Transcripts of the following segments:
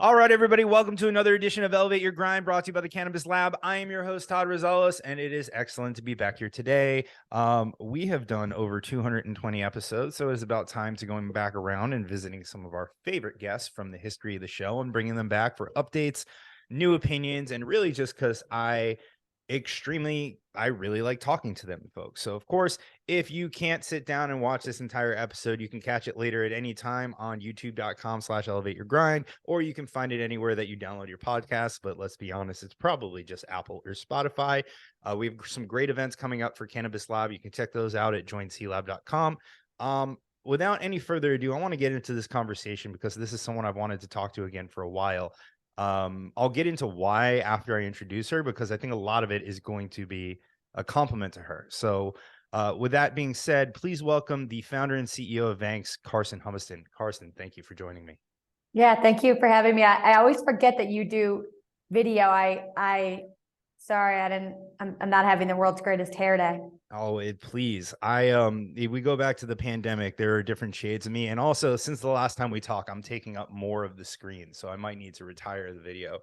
All right, everybody, welcome to another edition of Elevate Your Grind, brought to you by the Cannabis Lab. I am your host, Todd Rosales, and it is excellent to be back here today. We have done over 220 episodes, so it's about time to going back around and visiting some of our favorite guests from the history of the show and bringing them back for updates, new opinions, and really just because I really like talking to them, folks. So, of course, if you can't sit down and watch this entire episode, you can catch it later at any time on youtube.com/elevate your grind, or you can find it anywhere that you download your podcast. But let's be honest, it's probably just Apple or Spotify. We have some great events coming up for Cannabis Lab. You can check those out at joinclab.com. Without any further ado, I want to get into this conversation because this is someone I've wanted to talk to again for a while. I'll get into why after I introduce her, because I think a lot of it is going to be a compliment to her. So with that being said, please welcome the founder and CEO of Vangst, Karson Humiston. Karson, thank you for joining me. Yeah, thank you for having me. I always forget that you do video. I'm not having the world's greatest hair day. Oh, please. If we go back to the pandemic, there are different shades of me. And also, since the last time we talked, I'm taking up more of the screen. So I might need to retire the video.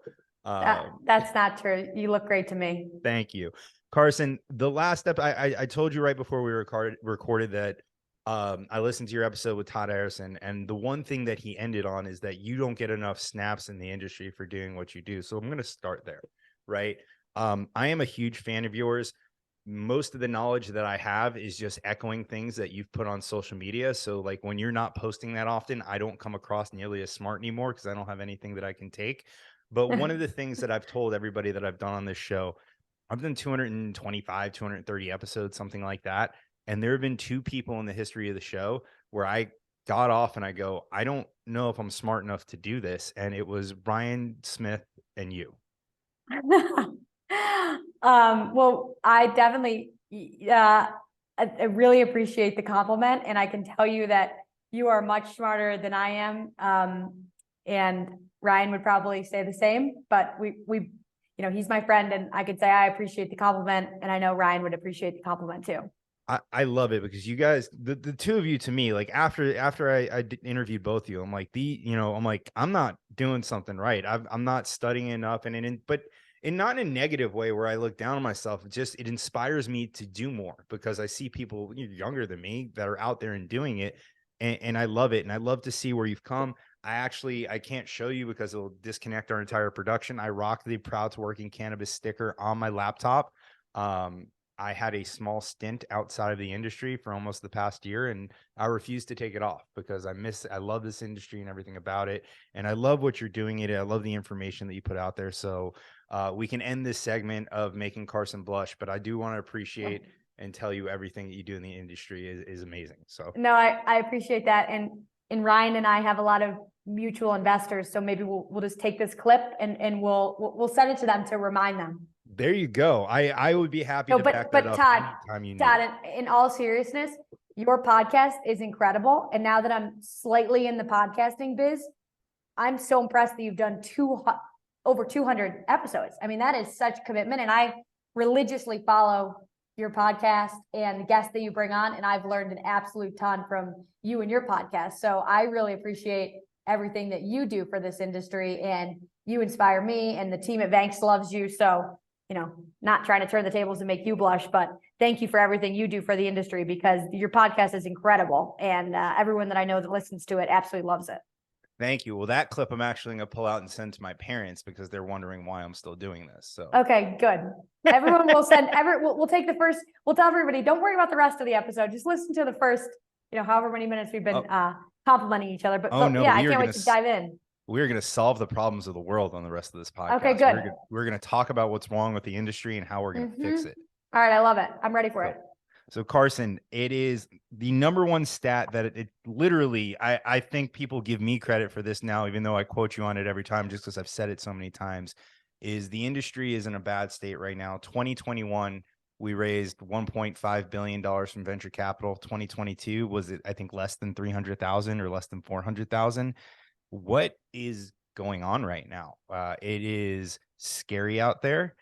That's not true. You look great to me. Thank you. Karson, the last step, I told you right before we recorded that I listened to your episode with Todd Harrison. And the one thing that he ended on is that you don't get enough snaps in the industry for doing what you do. So I'm going to start there, right? I am a huge fan of yours. Most of the knowledge that I have is just echoing things that you've put on social media. So like when you're not posting that often, I don't come across nearly as smart anymore because I don't have anything that I can take. But one of the things that I've told everybody that I've done on this show, I've done 225, 230 episodes, something like that. And there have been two people in the history of the show where I got off and I go, I don't know if I'm smart enough to do this. And it was Brian Smith and you. Well, I definitely, I really appreciate the compliment, and I can tell you that you are much smarter than I am. And Ryan would probably say the same, but he's my friend, and I could say I appreciate the compliment, and I know Ryan would appreciate the compliment too. I love it because you guys, the two of you, to me, like after I interviewed both of you, I'm like, I'm not doing something right. I'm not studying enough, but not in a negative way where I look down on myself. It inspires me to do more because I see people younger than me that are out there and doing it. And I love it. And I love to see where you've come. I can't show you because it'll disconnect our entire production. I rock the Proud to Work in Cannabis sticker on my laptop. I had a small stint outside of the industry for almost the past year, and I refuse to take it off because I love this industry and everything about it. And I love what you're doing it. I love the information that you put out there. So we can end this segment of making Karson blush, but I do want to appreciate and tell you everything that you do in the industry is amazing. So no, I appreciate that. And Ryan and I have a lot of mutual investors. So maybe we'll just take this clip and we'll send it to them to remind them. There you go. I would be happy to back that up anytime you need. Todd, in all seriousness, your podcast is incredible. And now that I'm slightly in the podcasting biz, I'm so impressed that you've done over 200 episodes. I mean, that is such commitment. And I religiously follow your podcast and the guests that you bring on. And I've learned an absolute ton from you and your podcast. So I really appreciate everything that you do for this industry, and you inspire me, and the team at Vangst loves you. So, not trying to turn the tables and make you blush, but thank you for everything you do for the industry because your podcast is incredible. And everyone that I know that listens to it absolutely loves it. Thank you. Well, that clip I'm actually going to pull out and send to my parents because they're wondering why I'm still doing this. So okay, good. Everyone will we'll take the first, we'll tell everybody, don't worry about the rest of the episode. Just listen to the first, however many minutes we've been complimenting each other. But I can't wait to dive in. We're going to solve the problems of the world on the rest of this podcast. Okay, good. We're going to talk about what's wrong with the industry and how we're going to fix it. All right. I love it. I'm ready for it. So Karson, it is the number one stat that it literally, I think people give me credit for this now, even though I quote you on it every time, just because I've said it so many times, is the industry is in a bad state right now. 2021, we raised $1.5 billion from venture capital. 2022 was, I think, less than 300,000 or less than 400,000. What is going on right now? It is scary out there.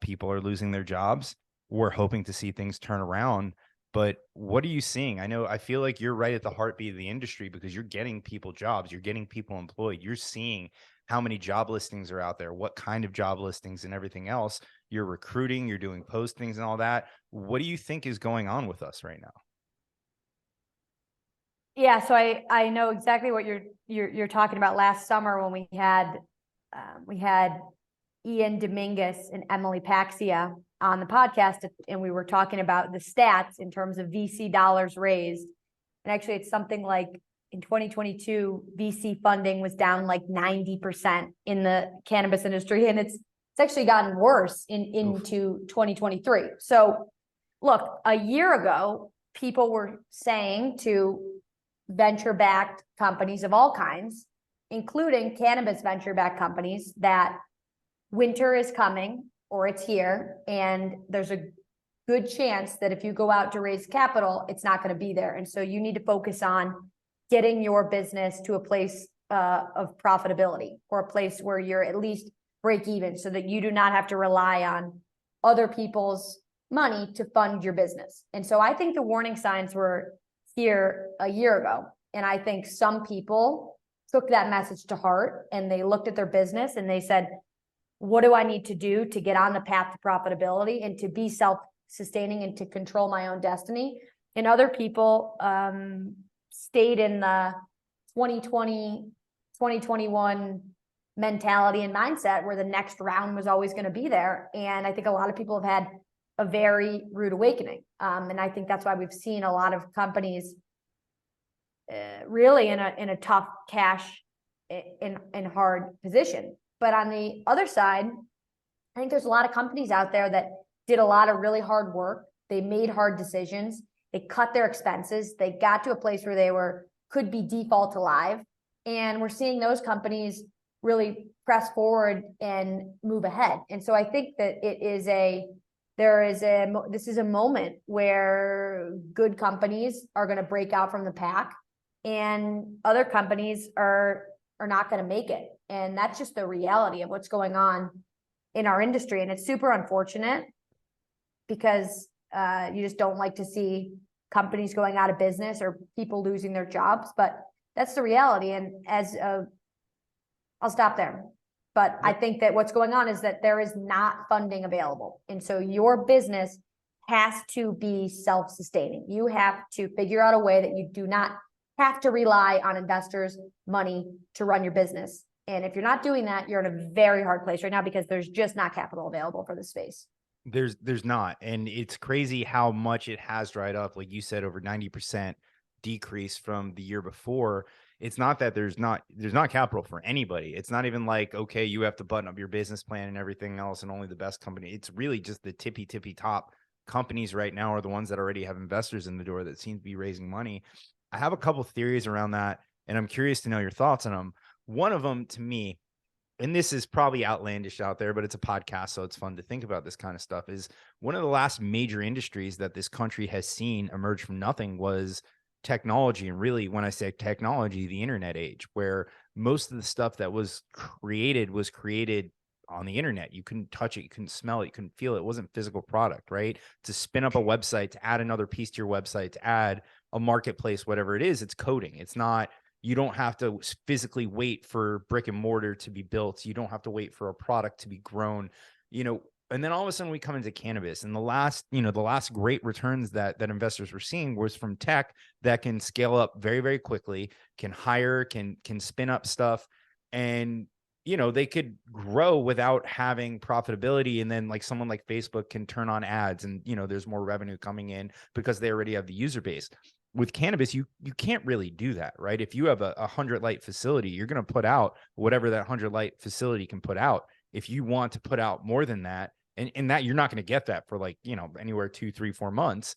People are losing their jobs. We're hoping to see things turn around, but what are you seeing? I feel like you're right at the heartbeat of the industry because you're getting people jobs, you're getting people employed, you're seeing how many job listings are out there, what kind of job listings and everything else. You're recruiting, you're doing postings and all that. What do you think is going on with us right now? Yeah, so I know exactly what you're talking about. Last summer when we had Ian Dominguez and Emily Paxia on the podcast, and we were talking about the stats in terms of VC dollars raised. And actually, it's something like in 2022, VC funding was down like 90% in the cannabis industry, and it's actually gotten worse into 2023. So, look, a year ago, people were saying to venture-backed companies of all kinds, including cannabis venture-backed companies, that winter is coming or it's here, and there's a good chance that if you go out to raise capital, it's not going to be there. And so you need to focus on getting your business to a place of profitability, or a place where you're at least break even, so that you do not have to rely on other people's money to fund your business. And so I think the warning signs were here a year ago. And I think some people took that message to heart, and they looked at their business and they said, what do I need to do to get on the path to profitability and to be self-sustaining and to control my own destiny? And other people stayed in the 2020, 2021 mentality and mindset, where the next round was always going to be there. And I think a lot of people have had a very rude awakening. And I think that's why we've seen a lot of companies really in a tough cash in hard position. But on the other side, I think there's a lot of companies out there that did a lot of really hard work. They made hard decisions. They cut their expenses. They got to a place where they could be default alive. And we're seeing those companies really press forward and move ahead. And so I think that this is a moment where good companies are going to break out from the pack, and other companies are not going to make it. And that's just the reality of what's going on in our industry. And it's super unfortunate, because you just don't like to see companies going out of business or people losing their jobs, but that's the reality. And I'll stop there. But I think that what's going on is that there is not funding available. And so your business has to be self-sustaining. You have to figure out a way that you do not have to rely on investors' money to run your business. And if you're not doing that, you're in a very hard place right now, because there's just not capital available for the space. There's not. And it's crazy how much it has dried up. Like you said, over 90% decrease from the year before. It's not that there's not capital for anybody. It's not even like, okay, you have to button up your business plan and everything else, and only the best company. It's really just the tippy top companies right now are the ones that already have investors in the door that seem to be raising money. I have a couple theories around that, and I'm curious to know your thoughts on them. One of them, to me, and this is probably outlandish out there, but it's a podcast, so it's fun to think about this kind of stuff, is one of the last major industries that this country has seen emerge from nothing was technology. And really, when I say technology, the internet age, where most of the stuff that was created on the internet. You couldn't touch it, you couldn't smell it, you couldn't feel it. It wasn't physical product, right? To spin up a website, to add another piece to your website, to add a marketplace, whatever it is, it's coding. It's not, you don't have to physically wait for brick and mortar to be built. You don't have to wait for a product to be grown, and then all of a sudden we come into cannabis, and the last great returns that investors were seeing was from tech that can scale up very, very quickly, can hire, can spin up stuff, and they could grow without having profitability. And then like someone like Facebook can turn on ads, and there's more revenue coming in because they already have the user base. With cannabis, you can't really do that, right? If you have a 100 light facility, you're going to put out whatever that 100 light facility can put out. If you want to put out more than that, and that you're not going to get that for anywhere 2, 3, 4 months.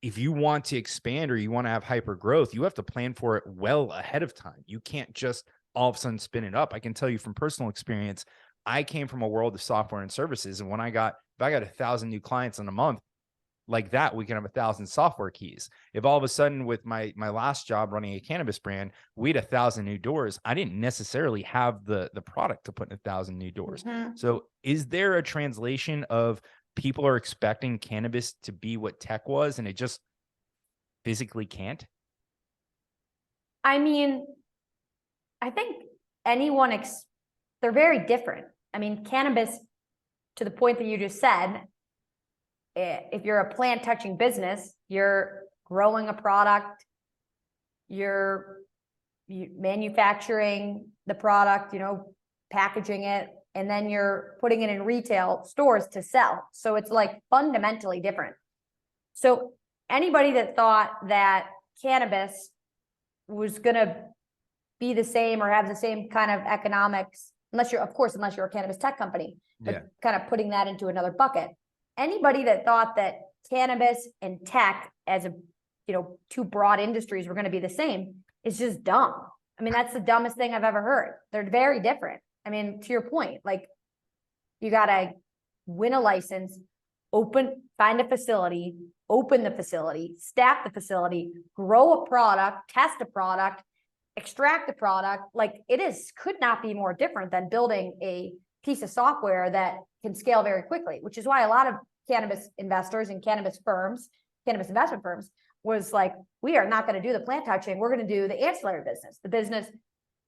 If you want to expand or you want to have hyper growth, you have to plan for it well ahead of time. You can't just all of a sudden spin it up. I can tell you from personal experience, I came from a world of software and services. And if I got 1,000 new clients in a month, like that, we can have 1,000 software keys. If all of a sudden with my last job running a cannabis brand, we had 1,000 new doors, I didn't necessarily have the product to put in 1,000 new doors. Mm-hmm. So is there a translation of people are expecting cannabis to be what tech was, and it just physically can't? I mean, I think anyone, they're very different. I mean, cannabis, to the point that you just said, if you're a plant touching business, you're growing a product, you're manufacturing the product, packaging it, and then you're putting it in retail stores to sell. So it's like fundamentally different. So anybody that thought that cannabis was going to be the same or have the same kind of economics, unless you're a cannabis tech company, but kind of putting that into another bucket. Anybody that thought that cannabis and tech as two broad industries were going to be the same is just dumb. I mean, that's the dumbest thing I've ever heard. They're very different. I mean, to your point, like, you got to win a license, find a facility, open the facility, staff the facility, grow a product, test a product, extract the product. Like, could not be more different than building a piece of software that can scale very quickly, which is why a lot of cannabis investors and cannabis investment firms was like, we are not going to do the plant touching. We're going to do the ancillary business, the business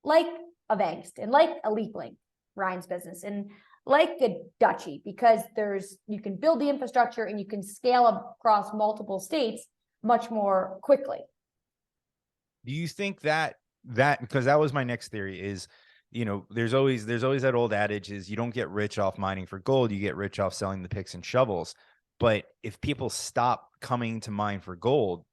like a Vangst and like a LeapLink, Ryan's business, and like a Dutchie, because you can build the infrastructure and you can scale across multiple states much more quickly. Do you think that because that was my next theory is, there's always that old adage is you don't get rich off mining for gold, you get rich off selling the picks and shovels. But if people stop coming to mine for gold,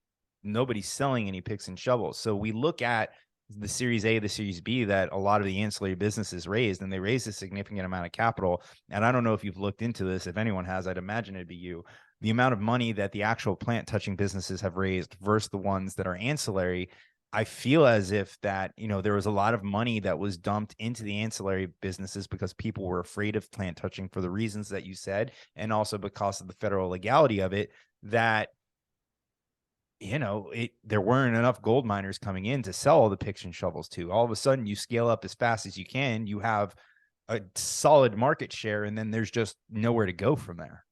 nobody's selling any picks and shovels. So we look at the Series A, the Series B that a lot of the ancillary businesses raised, and they raised a significant amount of capital. And I don't know if you've looked into this. If anyone has, I'd imagine it'd be you. The amount of money that the actual plant touching businesses have raised versus the ones that are ancillary, I feel as if that, there was a lot of money that was dumped into the ancillary businesses because people were afraid of plant touching for the reasons that you said, and also because of the federal legality of it, that, there weren't enough gold miners coming in to sell all the picks and shovels to. All of a sudden, you scale up as fast as you can, you have a solid market share, and then there's just nowhere to go from there.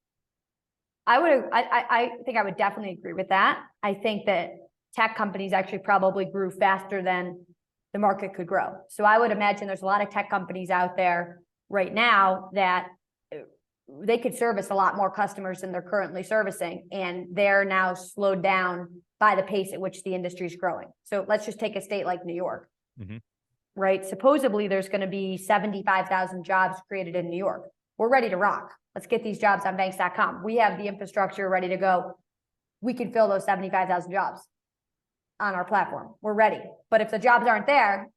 I think I would definitely agree with that. I think that tech companies actually probably grew faster than the market could grow. So I would imagine there's a lot of tech companies out there right now that they could service a lot more customers than they're currently servicing, and they're now slowed down by the pace at which the industry is growing. So let's just take a state like New York, right? Supposedly there's going to be 75,000 jobs created in New York. We're ready to rock. Let's get these jobs on Vangst.com. We have the infrastructure ready to go. We can fill those 75,000 jobs on our platform. We're ready. But if the jobs aren't there,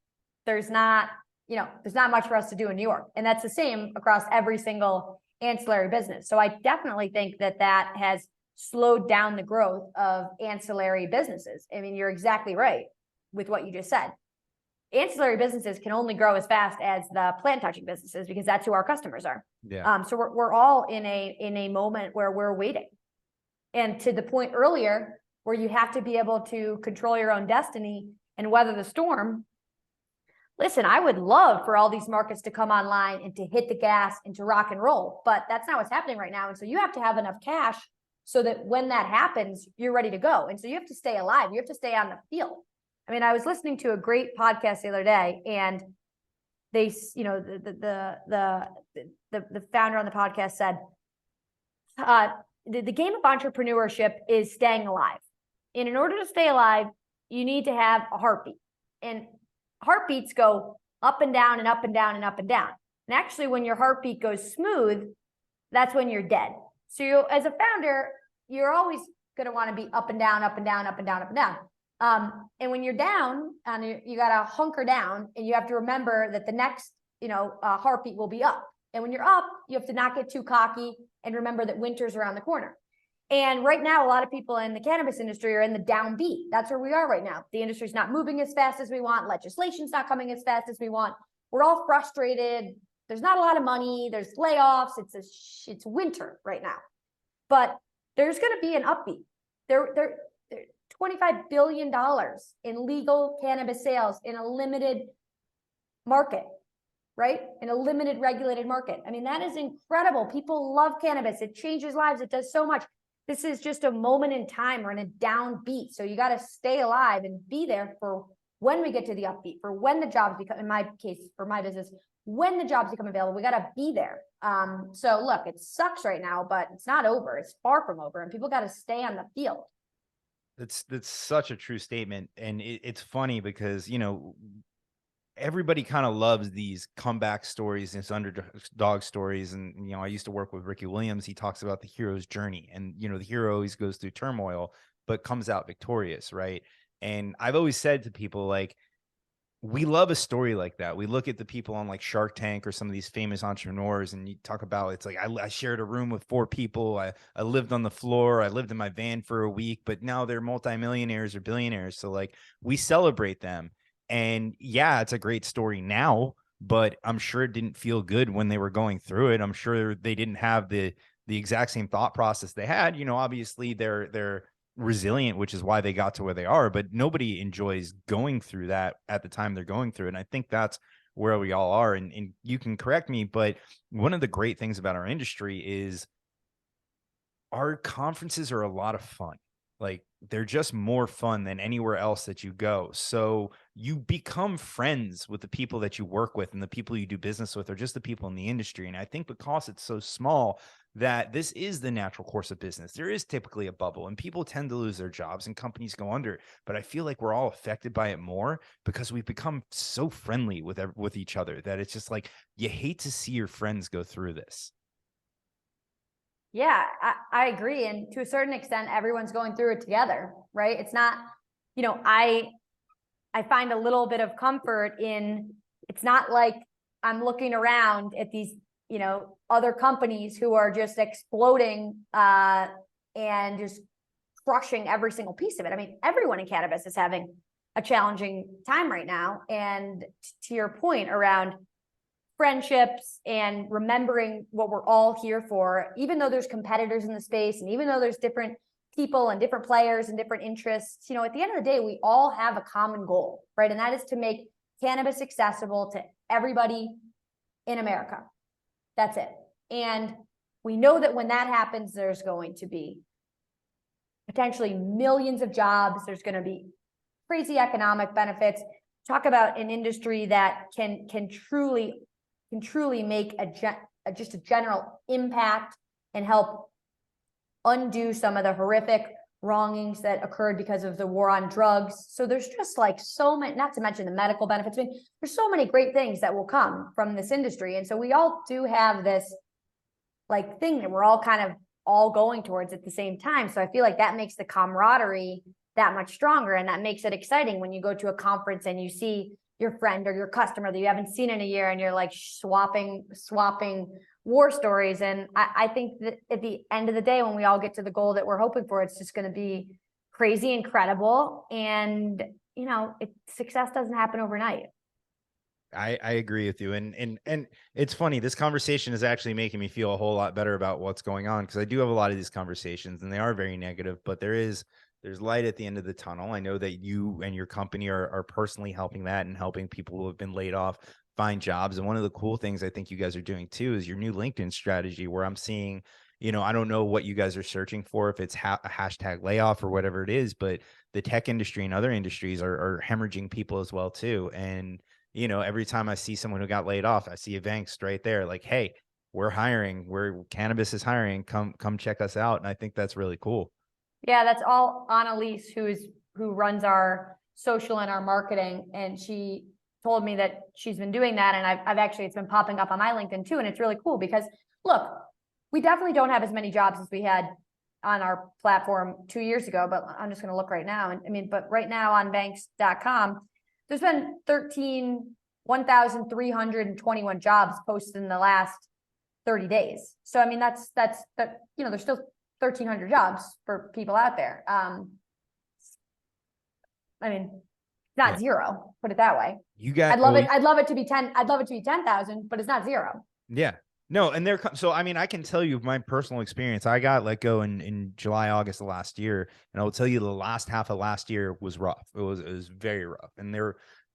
there's not much for us to do in New York. And that's the same across every single ancillary business. So I definitely think that has slowed down the growth of ancillary businesses. I mean, you're exactly right with what you just said. Ancillary businesses can only grow as fast as the plant touching businesses, because that's who our customers are. Yeah. So we're all in a moment where we're waiting. And to the point earlier, where you have to be able to control your own destiny and weather the storm. Listen, I would love for all these markets to come online and to hit the gas and to rock and roll, but that's not what's happening right now. And so you have to have enough cash so that when that happens, you're ready to go. And so you have to stay alive. You have to stay on the field. I mean, I was listening to a great podcast the other day, and they, the founder on the podcast said, the game of entrepreneurship is staying alive. And in order to stay alive, you need to have a heartbeat. And heartbeats go up and down and up and down and up and down. And actually, when your heartbeat goes smooth, that's when you're dead. So as a founder, you're always going to want to be up and down, up and down, up and down, up and down. And when you're down, you got to hunker down, and you have to remember that the next, heartbeat will be up. And when you're up, you have to not get too cocky and remember that winter's around the corner. And right now, a lot of people in the cannabis industry are in the downbeat. That's where we are right now. The industry's not moving as fast as we want. Legislation's not coming as fast as we want. We're all frustrated. There's not a lot of money. There's layoffs. It's winter right now. But there's going to be an upbeat. There $25 billion in legal cannabis sales in a limited market, right? In a limited regulated market. I mean, that is incredible. People love cannabis. It changes lives. It does so much. This is just a moment in time. We're in a downbeat. So you got to stay alive and be there for when we get to the upbeat, for when the jobs become, in my case, for my business, when the jobs become available, we got to be there. So look, it sucks right now, but it's not over. It's far from over, and people got to stay on the field. That's such a true statement. And it's funny because, you know, everybody kind of loves these comeback stories, these underdog stories. And, you know, I used to work with Ricky Williams. He talks about the hero's journey, and, you know, the hero always goes through turmoil, but comes out victorious. Right. And I've always said to people, like, we love a story like that. We look at the people on like Shark Tank or some of these famous entrepreneurs, and you talk about, it's like, I shared a room with 4 people. I lived on the floor. I lived in my van for a week, but now they're multimillionaires or billionaires. So like, we celebrate them. And yeah, it's a great story now, but I'm sure it didn't feel good when they were going through it. I'm sure they didn't have the exact same thought process they had. You know, obviously they're resilient, which is why they got to where they are, but nobody enjoys going through that at the time they're going through it. And I think that's where we all are. And you can correct me, but one of the great things about our industry is our conferences are a lot of fun. Like, they're just more fun than anywhere else that you go. So you become friends with the people that you work with, and the people you do business with are just the people in the industry. And I think because it's so small, that this is the natural course of business. There is typically a bubble, and people tend to lose their jobs and companies go under. But I feel like we're all affected by it more because we've become so friendly with each other that it's just like, you hate to see your friends go through this. Yeah, I agree. And to a certain extent, everyone's going through it together, right? It's not, you know, I find a little bit of comfort in, it's not like I'm looking around at these, you know, other companies who are just exploding and just crushing every single piece of it. I mean, everyone in cannabis is having a challenging time right now. And to your point around friendships and remembering what we're all here for, even though there's competitors in the space, and even though there's different people and different players and different interests, you know, at the end of the day, we all have a common goal, right? And that is to make cannabis accessible to everybody in America. That's it. And we know that when that happens, there's going to be potentially millions of jobs. There's going to be crazy economic benefits. Talk about an industry that can truly make just a general impact and help undo some of the horrific wrongings that occurred because of the war on drugs. So there's just like so many, not to mention the medical benefits. I mean, there's so many great things that will come from this industry. And so we all do have this like thing that we're all kind of all going towards at the same time. So I feel like that makes the camaraderie that much stronger, and that makes it exciting when you go to a conference and you see your friend or your customer that you haven't seen in a year, and you're like swapping war stories. And I think that at the end of the day, when we all get to the goal that we're hoping for, it's just going to be crazy incredible. And, you know, success doesn't happen overnight. I agree with you. And it's funny, this conversation is actually making me feel a whole lot better about what's going on, because I do have a lot of these conversations and they are very negative, but there's light at the end of the tunnel. I know that you and your company are personally helping that and helping people who have been laid off find jobs. And one of the cool things I think you guys are doing too is your new LinkedIn strategy, where I'm seeing, you know, I don't know what you guys are searching for, if it's a hashtag layoff or whatever it is, but the tech industry and other industries are hemorrhaging people as well too. And, you know, every time I see someone who got laid off, I see a Vangst right there, like, hey, we're hiring, cannabis is hiring, come check us out. And I think that's really cool. Yeah, that's all Annalise, who runs our social and our marketing. And she told me that she's been doing that. And I've actually, it's been popping up on my LinkedIn too. And it's really cool because look, we definitely don't have as many jobs as we had on our platform 2 years ago, but I'm just going to look right now. And I mean, but right now on Vangst.com, there's been 1,321 jobs posted in the last 30 days. So, I mean, that's, you know, there's still 1,300 jobs for people out there. I mean, not zero, put it that way. I'd love it to be 10,000, but it's not zero. Yeah. No, and so I mean, I can tell you my personal experience. I got let go in July, August of last year, and I will tell you the last half of last year was rough. It was very rough. And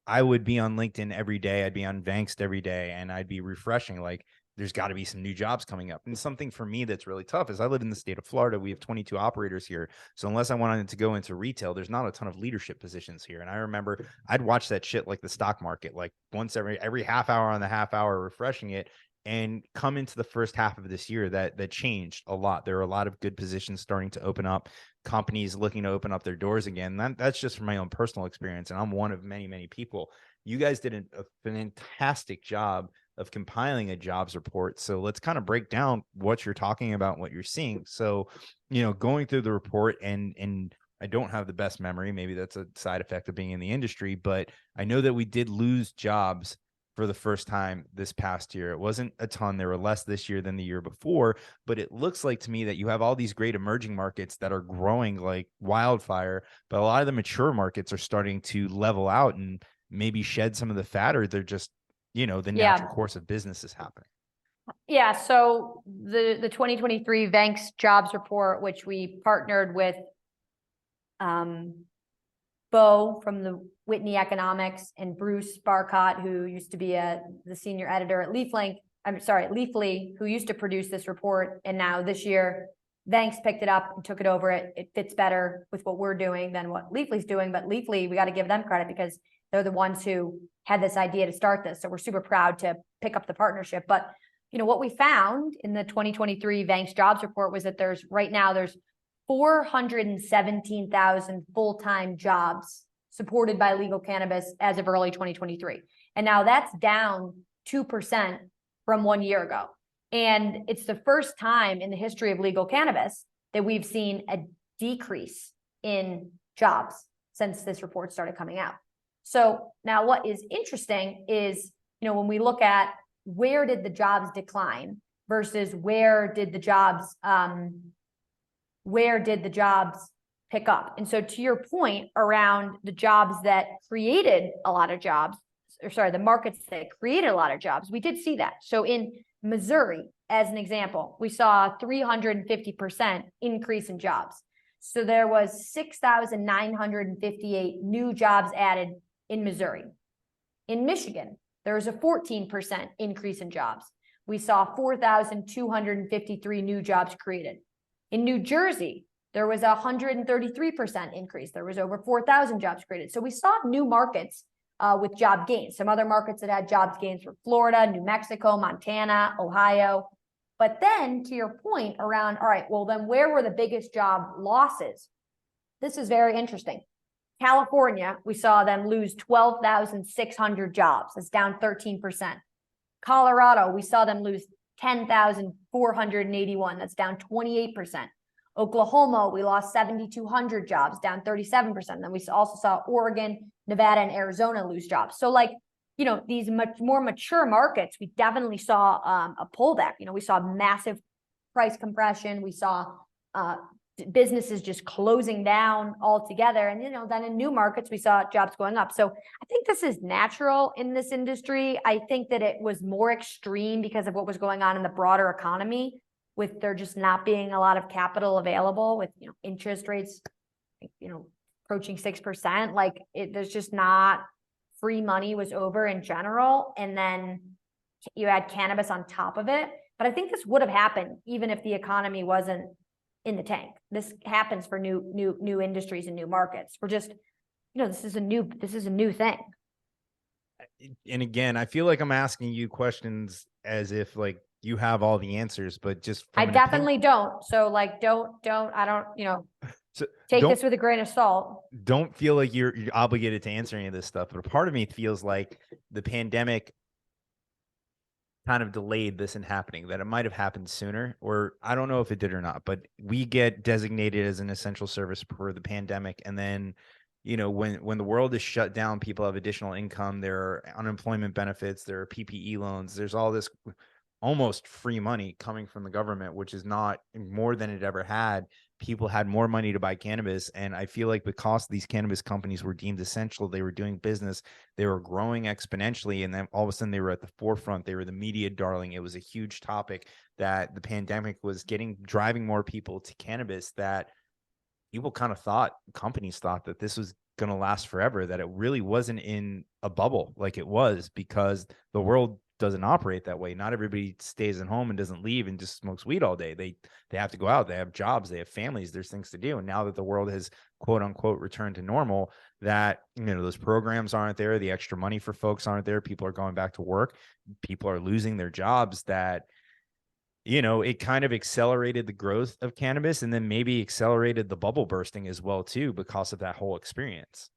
I would be on LinkedIn every day, I'd be on Vangst every day, and I'd be refreshing, like, there's got to be some new jobs coming up. And something for me that's really tough is I live in the state of Florida. We have 22 operators here. So unless I wanted to go into retail, there's not a ton of leadership positions here. And I remember I'd watch that shit like the stock market, like once every half hour on the half hour, refreshing it. And come into the first half of this year, that changed a lot. There are a lot of good positions starting to open up, companies looking to open up their doors again. That's just from my own personal experience. And I'm one of many, many people. You guys did a fantastic job of compiling a jobs report. So let's kind of break down what you're talking about, what you're seeing. So, going through the report, and I don't have the best memory. Maybe that's a side effect of being in the industry, but I know that we did lose jobs for the first time this past year. It wasn't a ton. There were less this year than the year before, but it looks like to me that you have all these great emerging markets that are growing like wildfire, but a lot of the mature markets are starting to level out and maybe shed some of the fat, or they're just, the natural course of business is happening. Yeah. So the 2023 Vangst jobs report, which we partnered with Bo from the Whitney Economics and Bruce Barcott, who used to be the senior editor at Leafly, who used to produce this report. And now this year, Vangst picked it up and took it over. It fits better with what we're doing than what Leafly's doing. But Leafly, we got to give them credit because they're the ones who had this idea to start this. So we're super proud to pick up the partnership. But, what we found in the 2023 Vangst jobs report was that there's 417,000 full-time jobs supported by legal cannabis as of early 2023. And now that's down 2% from 1 year ago. And it's the first time in the history of legal cannabis that we've seen a decrease in jobs since this report started coming out. So now what is interesting is, when we look at where did the jobs decline versus where did the jobs pick up? And so to your point around the jobs that created a lot of jobs, the markets that created a lot of jobs, we did see that. So in Missouri, as an example, we saw a 350% increase in jobs. So there was 6,958 new jobs added in Missouri. In Michigan, there was a 14% increase in jobs. We saw 4,253 new jobs created. In New Jersey, there was a 133% increase. There was over 4,000 jobs created. So we saw new markets with job gains. Some other markets that had jobs gains were Florida, New Mexico, Montana, Ohio. But then to your point around, all right, well, then where were the biggest job losses? This is very interesting. California, we saw them lose 12,600 jobs. That's down 13%. Colorado, we saw them lose 10,481. That's down 28%. Oklahoma, we lost 7,200 jobs, down 37%. Then we also saw Oregon, Nevada, and Arizona lose jobs. So these much more mature markets, we definitely saw a pullback. We saw massive price compression. We saw businesses just closing down altogether. And, then in new markets, we saw jobs going up. So I think this is natural in this industry. I think that it was more extreme because of what was going on in the broader economy, with there just not being a lot of capital available, with, interest rates, approaching 6%. There's just not, free money was over in general. And then you add cannabis on top of it. But I think this would have happened even if the economy wasn't in the tank. This happens for new industries and new markets. We're just, this is a new thing. And again, I feel like I'm asking you questions as if you have all the answers, but just I definitely don't. So so take this with a grain of salt. Don't feel like you're obligated to answer any of this stuff. But a part of me feels like the pandemic kind of delayed this in happening, that it might have happened sooner, or I don't know if it did or not, but we get designated as an essential service for the pandemic. And then, when the world is shut down, people have additional income. There are unemployment benefits, there are PPE loans, there's all this almost free money coming from the government, which is not more than it ever had. People had more money to buy cannabis. And I feel like because these cannabis companies were deemed essential, they were doing business, they were growing exponentially. And then all of a sudden they were at the forefront. They were the media darling. It was a huge topic that the pandemic was driving more people to cannabis, that people kind of companies thought that this was going to last forever, that it really wasn't in a bubble like it was, because the world doesn't operate that way. Not everybody stays at home and doesn't leave and just smokes weed all day. They have to go out. They have jobs. They have families. There's things to do. And now that the world has quote unquote returned to normal, that, you know, those programs aren't there. The extra money for folks aren't there. People are going back to work. People are losing their jobs. That, you know, it kind of accelerated the growth of cannabis, and then maybe accelerated the bubble bursting as well too, because of that whole experience.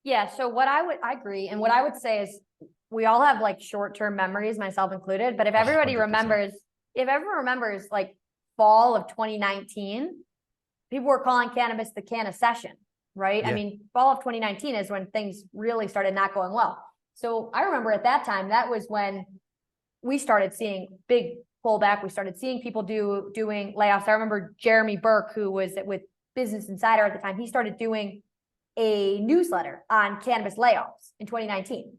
Yeah. So I agree. And what I would say is we all have like short-term memories, myself included. But if everybody 100%. if everyone remembers like fall of 2019, people were calling cannabis the canna session, right? Yeah. I mean, fall of 2019 is when things really started not going well. So I remember at that time, that was when we started seeing big pullback. We started seeing people doing layoffs. I remember Jeremy Burke, who was with Business Insider at the time, he started doing a newsletter on cannabis layoffs in 2019.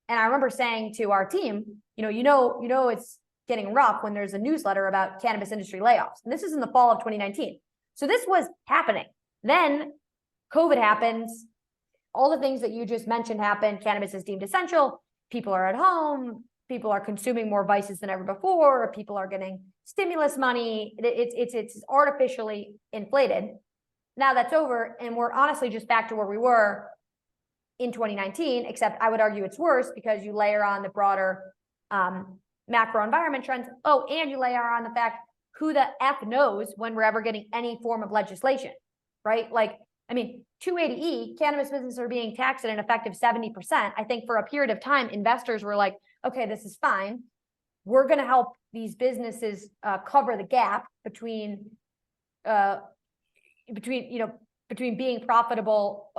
And I remember saying to our team, it's getting rough when there's a newsletter about cannabis industry layoffs. And this is in the fall of 2019. So this was happening. Then COVID happens. All the things that you just mentioned happen. Cannabis is deemed essential. People are at home. People are consuming more vices than ever before. People are getting stimulus money. It's artificially inflated. Now that's over, and we're honestly just back to where we were in 2019, except I would argue it's worse because you layer on the broader macro environment trends. Oh, and you layer on the fact, who the F knows when we're ever getting any form of legislation, right? Like, I mean, 280E, cannabis businesses are being taxed at an effective 70%. I think for a period of time, investors were like, okay, this is fine. We're going to help these businesses cover the gap between being profitable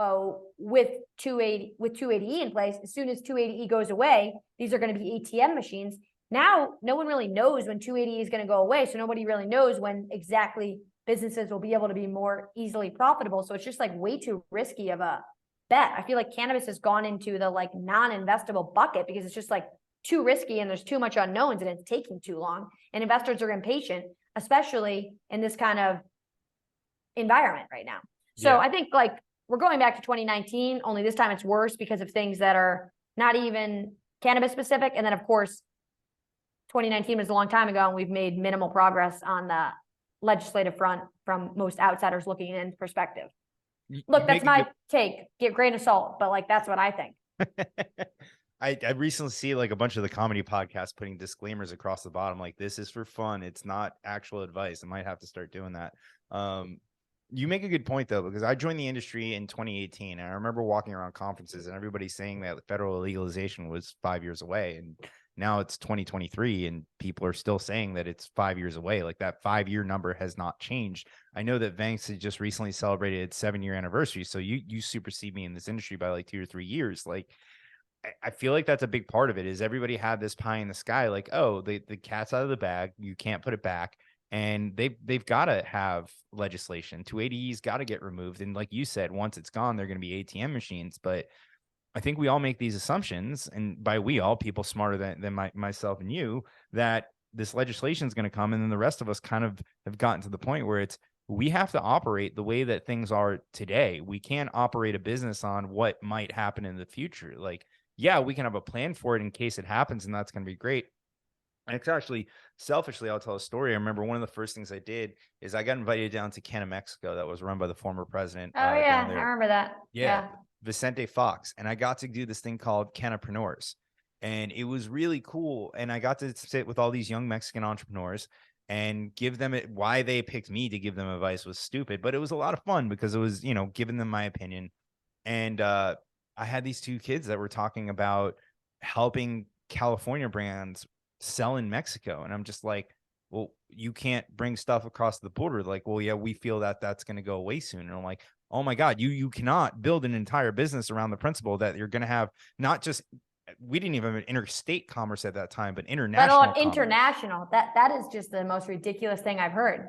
with 280E in place. As soon as 280E goes away, these are going to be ATM machines. Now, no one really knows when 280E is going to go away. So nobody really knows when exactly businesses will be able to be more easily profitable. So it's just like way too risky of a bet. I feel like cannabis has gone into the like non-investable bucket because it's just like too risky and there's too much unknowns and it's taking too long. And investors are impatient, especially in this kind of environment right now. So yeah. I think like we're going back to 2019, only this time it's worse because of things that are not even cannabis specific. And then of course, 2019 was a long time ago and we've made minimal progress on the legislative front from most outsiders looking in perspective. Look, that's my take. Get grain of salt, but like that's what I think. I recently see like a bunch of the comedy podcasts putting disclaimers across the bottom, like this is for fun. It's not actual advice. I might have to start doing that. You make a good point though, because I joined the industry in 2018 and I remember walking around conferences and everybody saying that federal legalization was 5 years away. And now it's 2023 and people are still saying that it's 5 years away. Like that 5-year number has not changed. I know that Vangst had just recently celebrated its 7-year anniversary. So you supersede me in this industry by like 2 or 3 years. Like, I feel like that's a big part of it is everybody had this pie in the sky. Like, oh, the cat's out of the bag. You can't put it back. And they've got to have legislation. 280E's got to get removed. And like you said, once it's gone, they're going to be ATM machines. But I think we all make these assumptions, and by we all, people smarter than myself and you, that this legislation is going to come, and then the rest of us kind of have gotten to the point where we have to operate the way that things are today. We can't operate a business on what might happen in the future. Like, yeah, we can have a plan for it in case it happens, and that's going to be great. And it's actually, selfishly, I'll tell a story. I remember one of the first things I did is I got invited down to Canna, Mexico, that was run by the former president. Oh, yeah, I remember that. Yeah. Vicente Fox. And I got to do this thing called Cannapreneurs. And it was really cool. And I got to sit with all these young Mexican entrepreneurs and give them why they picked me to give them advice was stupid, but it was a lot of fun because it was, giving them my opinion. And I had these 2 kids that were talking about helping California brands sell in Mexico. And I'm just like, well, you can't bring stuff across the border. Like, well, yeah, we feel that that's going to go away soon. And I'm like, oh my God, you cannot build an entire business around the principle that you're going to have not just, we didn't even have an interstate commerce at that time, but international. But international, that is just the most ridiculous thing I've heard.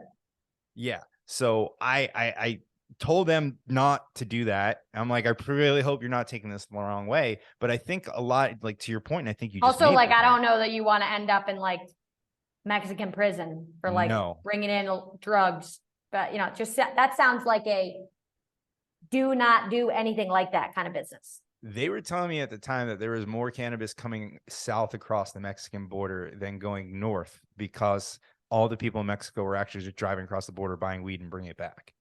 Yeah. So I told them not to do that. I'm like, I really hope you're not taking this the wrong way. But I think a lot, like to your point, I think you just also like, I don't know that you want to end up in like Mexican prison for like bringing in drugs, but just that sounds like a do not do anything like that kind of business. They were telling me at the time that there was more cannabis coming south across the Mexican border than going north because all the people in Mexico were actually just driving across the border, buying weed and bringing it back.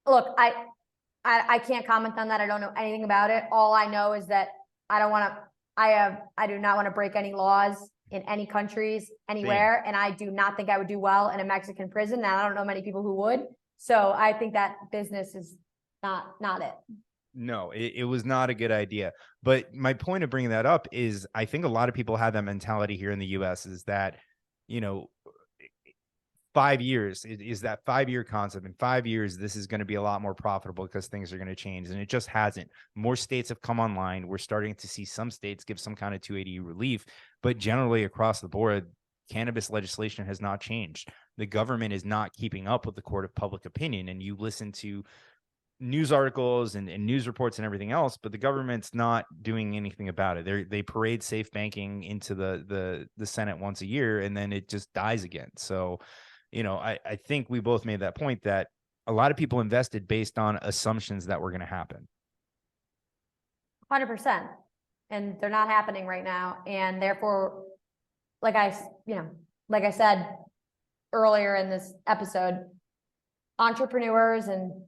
Look, I can't comment on that. I don't know anything about it. All I know is that I don't want to, I do not want to break any laws in any countries, anywhere. And I do not think I would do well in a Mexican prison. And I don't know many people who would. So I think that business is not it. No, it was not a good idea. But my point of bringing that up is I think a lot of people have that mentality here in the US is that, you know, 5 years is that 5 year concept. In 5 years, this is going to be a lot more profitable because things are going to change. And it just hasn't. More states have come online. We're starting to see some states give some kind of 280 relief, but generally across the board, cannabis legislation has not changed. The government is not keeping up with the court of public opinion. And you listen to news articles and news reports and everything else, but the government's not doing anything about it. They parade safe banking into the Senate once a year, and then it just dies again. So, I think we both made that point that a lot of people invested based on assumptions that were going to happen. 100%. And they're not happening right now. And therefore, like I said earlier in this episode, entrepreneurs and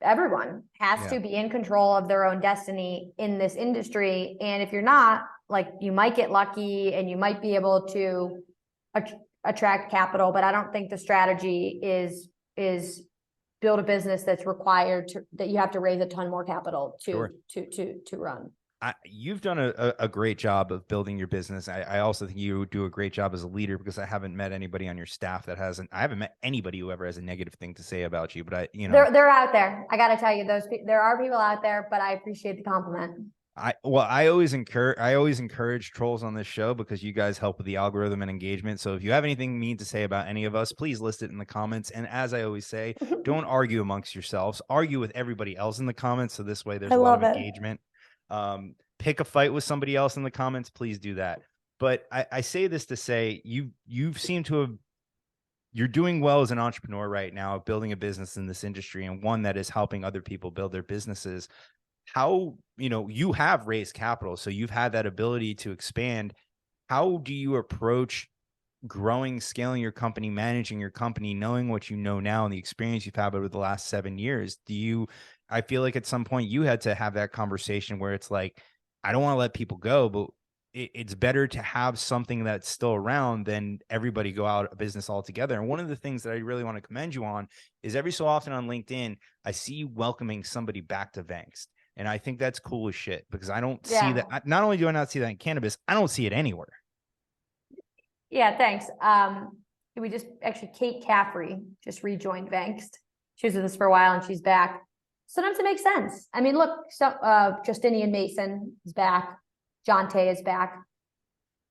everyone has to be in control of their own destiny in this industry. And if you're not, like, you might get lucky and you might be able to attract capital, but I don't think the strategy is build a business that's required that you have to raise a ton more capital to run. You've done a great job of building your business. I also think you do a great job as a leader, because I haven't met anybody on your staff I haven't met anybody who ever has a negative thing to say about you, but they're out there. I got to tell you, there are people out there, but I appreciate the compliment. I always encourage trolls on this show because you guys help with the algorithm and engagement. So if you have anything mean to say about any of us, please list it in the comments. And as I always say, don't argue amongst yourselves, argue with everybody else in the comments. So this way there's a lot of engagement. Pick a fight with somebody else in the comments, please do that. But I say this to say you've seemed to have, you're doing well as an entrepreneur right now, building a business in this industry, and one that is helping other people build their businesses. How, you have raised capital, so you've had that ability to expand. How do you approach growing, scaling your company, managing your company, knowing what you know now and the experience you've had over the last 7 years? I feel like at some point you had to have that conversation where it's like, I don't want to let people go, but it's better to have something that's still around than everybody go out of business altogether. And one of the things that I really want to commend you on is every so often on LinkedIn, I see you welcoming somebody back to Vangst. And I think that's cool as shit, because I don't see that. Not only do I not see that in cannabis, I don't see it anywhere. Yeah, thanks. Kate Caffrey just rejoined Vangst. She was with us for a while and she's back. Sometimes it makes sense. I mean, look, Justinian Mason is back. John Tay is back.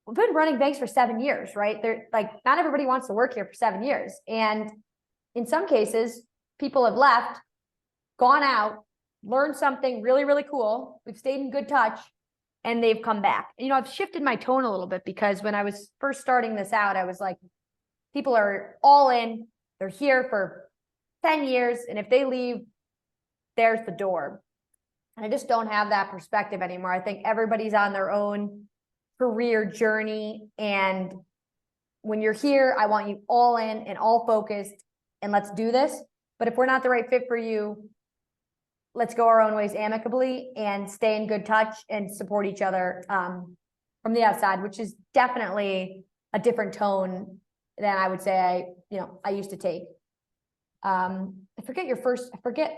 We've been running Vangst for 7 years, right? They're like, not everybody wants to work here for 7 years. And in some cases, people have left, gone out, learned something really, really cool. We've stayed in good touch, and they've come back. I've shifted my tone a little bit, because when I was first starting this out, I was like, people are all in, they're here for 10 years. And if they leave, there's the door. And I just don't have that perspective anymore. I think everybody's on their own career journey. And when you're here, I want you all in and all focused, and let's do this. But if we're not the right fit for you, let's go our own ways amicably and stay in good touch and support each other from the outside, which is definitely a different tone than I would say I used to take. I forget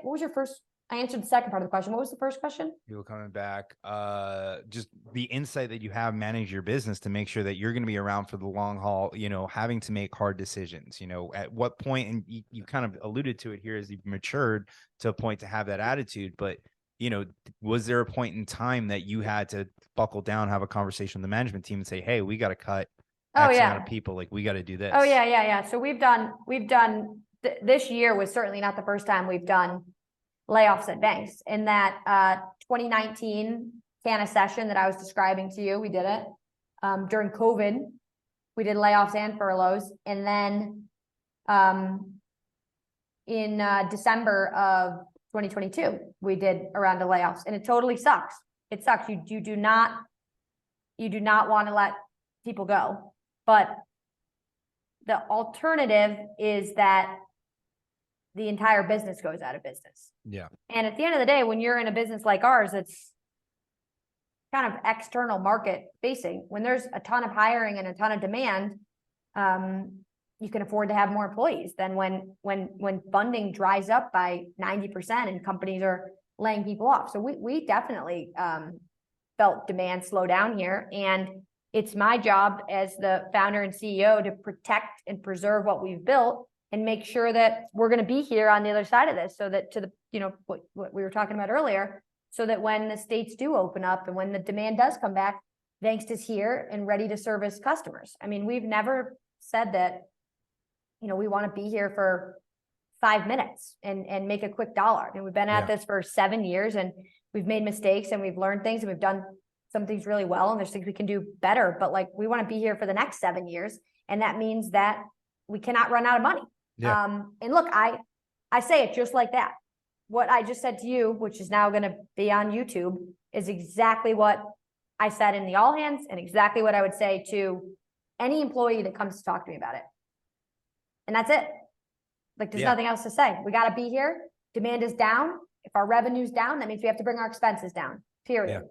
what was your first. I answered the second part of the question. What was the first question? People coming back, just the insight that you have managed your business to make sure that you're going to be around for the long haul, having to make hard decisions, at what point, and you kind of alluded to it here as you've matured to a point to have that attitude, but was there a point in time that you had to buckle down, have a conversation with the management team and say, hey, we got to cut X amount of people, like we got to do this? Oh yeah. So we've done, this year was certainly not the first time we've done layoffs at Vangst. In that 2019 Canna session that I was describing to you, we did it. During COVID, we did layoffs and furloughs. And then in December of 2022, we did a round of layoffs, and it totally sucks. It sucks. You do not want to let people go, but the alternative is that the entire business goes out of business. Yeah. And at the end of the day, when you're in a business like ours, it's kind of external market facing. When there's a ton of hiring and a ton of demand, you can afford to have more employees than when funding dries up by 90% and companies are laying people off. So we definitely felt demand slow down here. And it's my job as the founder and CEO to protect and preserve what we've built and make sure that we're going to be here on the other side of this, so that to the, what we were talking about earlier, so that when the states do open up and when the demand does come back, Vangst is here and ready to service customers. I mean, we've never said that, we want to be here for 5 minutes and make a quick dollar. I mean, we've been at this for 7 years, and we've made mistakes and we've learned things and we've done some things really well, and there's things we can do better, but like, we want to be here for the next 7 years. And that means that we cannot run out of money. And look, I say it just like that. What I just said to you, which is now going to be on YouTube, is exactly what I said in the all hands and exactly what I would say to any employee that comes to talk to me about it. And that's it. Like, there's nothing else to say. We got to be here. Demand is down. If our revenue's down, that means we have to bring our expenses down, period.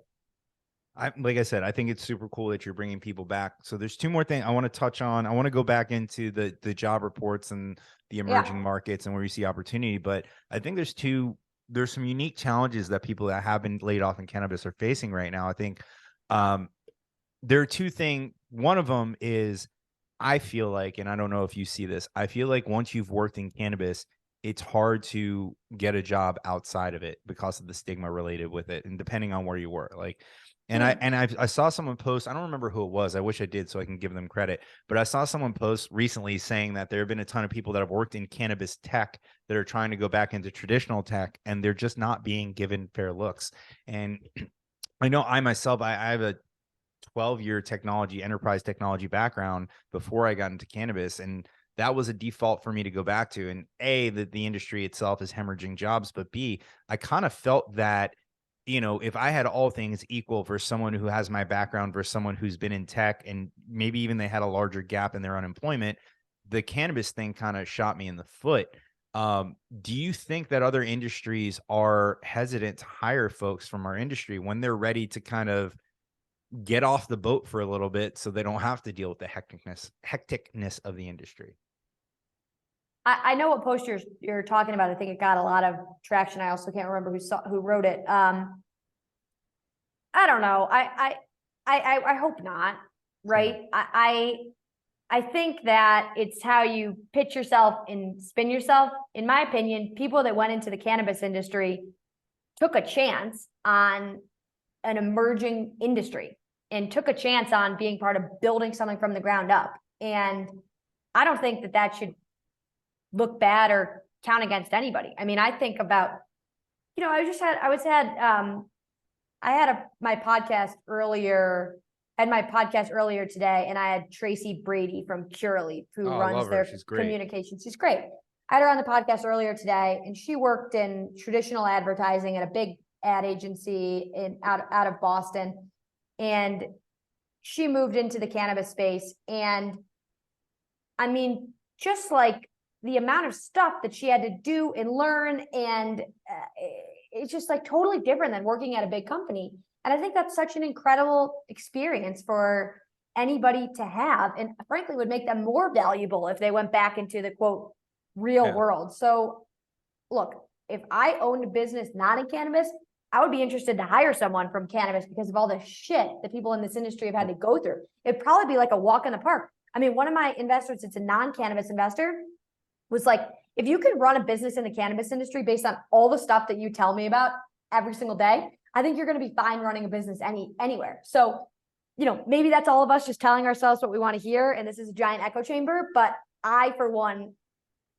Like I said, I think it's super cool that you're bringing people back. So there's two more things I want to touch on. I want to go back into the job reports and the emerging markets and where you see opportunity. But I think there's some unique challenges that people that have been laid off in cannabis are facing right now. I think there are two things. One of them is, I feel like, and I don't know if you see this, I feel like once you've worked in cannabis, it's hard to get a job outside of it because of the stigma related with it, and depending on where you were. I saw someone post, I don't remember who it was, I wish I did so I can give them credit, but I saw someone post recently saying that there have been a ton of people that have worked in cannabis tech that are trying to go back into traditional tech, and they're just not being given fair looks. And I know I myself, I have a 12-year enterprise technology background before I got into cannabis, and that was a default for me to go back to. And A, the industry itself is hemorrhaging jobs, but B, I kind of felt that, if I had all things equal for someone who has my background versus someone who's been in tech and maybe even they had a larger gap in their unemployment, the cannabis thing kind of shot me in the foot. Do you think that other industries are hesitant to hire folks from our industry when they're ready to kind of get off the boat for a little bit so they don't have to deal with the hecticness of the industry? I know what post you're talking about. I think it got a lot of traction. I also can't remember who wrote it. I don't know. I hope not. Right. I think that it's how you pitch yourself and spin yourself. In my opinion, people that went into the cannabis industry took a chance on an emerging industry and took a chance on being part of building something from the ground up. And I don't think that should look bad or count against anybody. I mean, I think about, I had my podcast earlier today, and I had Tracy Brady from Curaleaf, who runs their communications. She's great. I had her on the podcast earlier today, and she worked in traditional advertising at a big ad agency out of Boston. And she moved into the cannabis space. And I mean, just like the amount of stuff that she had to do and learn, and it's just like totally different than working at a big company. And I think that's such an incredible experience for anybody to have, and frankly would make them more valuable if they went back into the quote real world. So look, if I owned a business not in cannabis, I would be interested to hire someone from cannabis because of all the shit that people in this industry have had to go through. It'd probably be like a walk in the park. I mean, one of my investors, it's a non-cannabis investor, was like, if you could run a business in the cannabis industry based on all the stuff that you tell me about every single day, I think you're going to be fine running a business anywhere. So, maybe that's all of us just telling ourselves what we want to hear, and this is a giant echo chamber. But I, for one,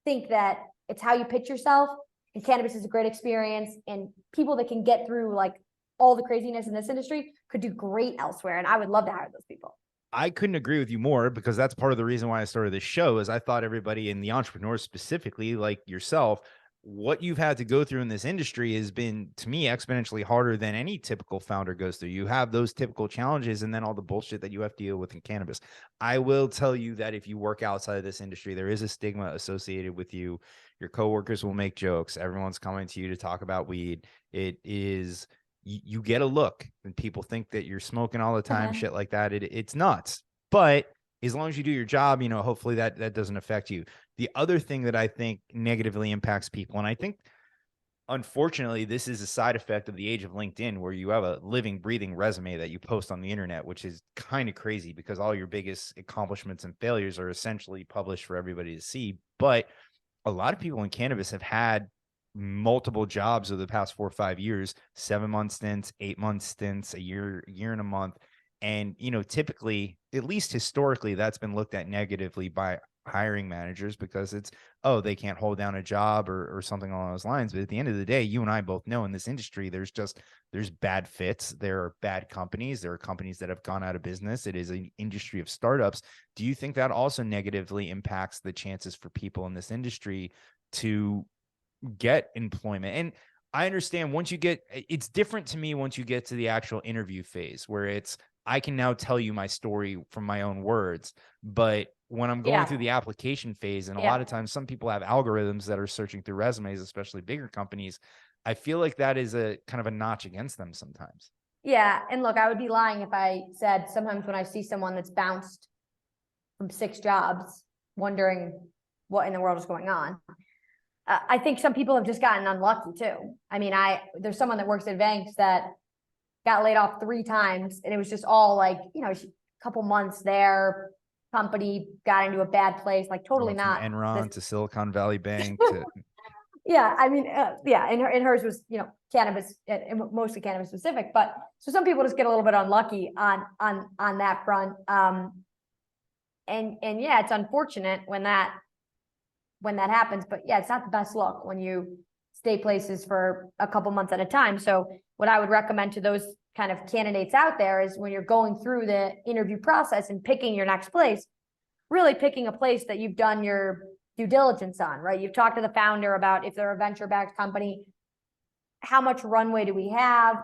think that it's how you pitch yourself, and cannabis is a great experience, and people that can get through like all the craziness in this industry could do great elsewhere. And I would love to hire those people. I couldn't agree with you more, because that's part of the reason why I started this show. Is I thought everybody, in the entrepreneurs specifically, like yourself, what you've had to go through in this industry has been, to me, exponentially harder than any typical founder goes through. You have those typical challenges and then all the bullshit that you have to deal with in cannabis. I will tell you that if you work outside of this industry, there is a stigma associated with you. Your coworkers will make jokes. Everyone's coming to you to talk about weed. It is, you get a look and people think that you're smoking all the time, shit like that. It's nuts. But as long as you do your job, you know, hopefully that doesn't affect you. The other thing that I think negatively impacts people, and I think unfortunately this is a side effect of the age of LinkedIn, where you have a living, breathing resume that you post on the internet, which is kind of crazy because all your biggest accomplishments and failures are essentially published for everybody to see. But a lot of people in cannabis have had multiple jobs over the past 4 or 5 years, 7-month stints, 8-month stints, a year and a month. And, you know, typically, at least historically, that's been looked at negatively by hiring managers because it's, oh, they can't hold down a job or something along those lines. But at the end of the day, you and I both know in this industry, there's bad fits. There are bad companies. There are companies that have gone out of business. It is an industry of startups. Do you think that also negatively impacts the chances for people in this industry to get employment? And I understand it's different to me once you get to the actual interview phase where it's, I can now tell you my story from my own words. But when I'm going through the application phase, and a lot of times some people have algorithms that are searching through resumes, especially bigger companies, I feel like that is a kind of a notch against them sometimes. Yeah. And look, I would be lying if I said sometimes when I see someone that's bounced from 6 jobs, wondering what in the world is going on. I think some people have just gotten unlucky too. I mean, there's someone that works at Vangst that got laid off 3 times, and it was just all like, you know, a couple months there, company got into a bad place, like totally not Enron to Silicon Valley Bank to yeah, I mean, yeah, and hers was, you know, cannabis, and mostly cannabis specific, but so some people just get a little bit unlucky on that front. And yeah, it's unfortunate when that happens, but yeah, it's not the best look when you stay places for a couple months at a time. So what I would recommend to those kind of candidates out there is when you're going through the interview process and picking your next place, really picking a place that you've done your due diligence on, right? You've talked to the founder about if they're a venture-backed company, how much runway do we have?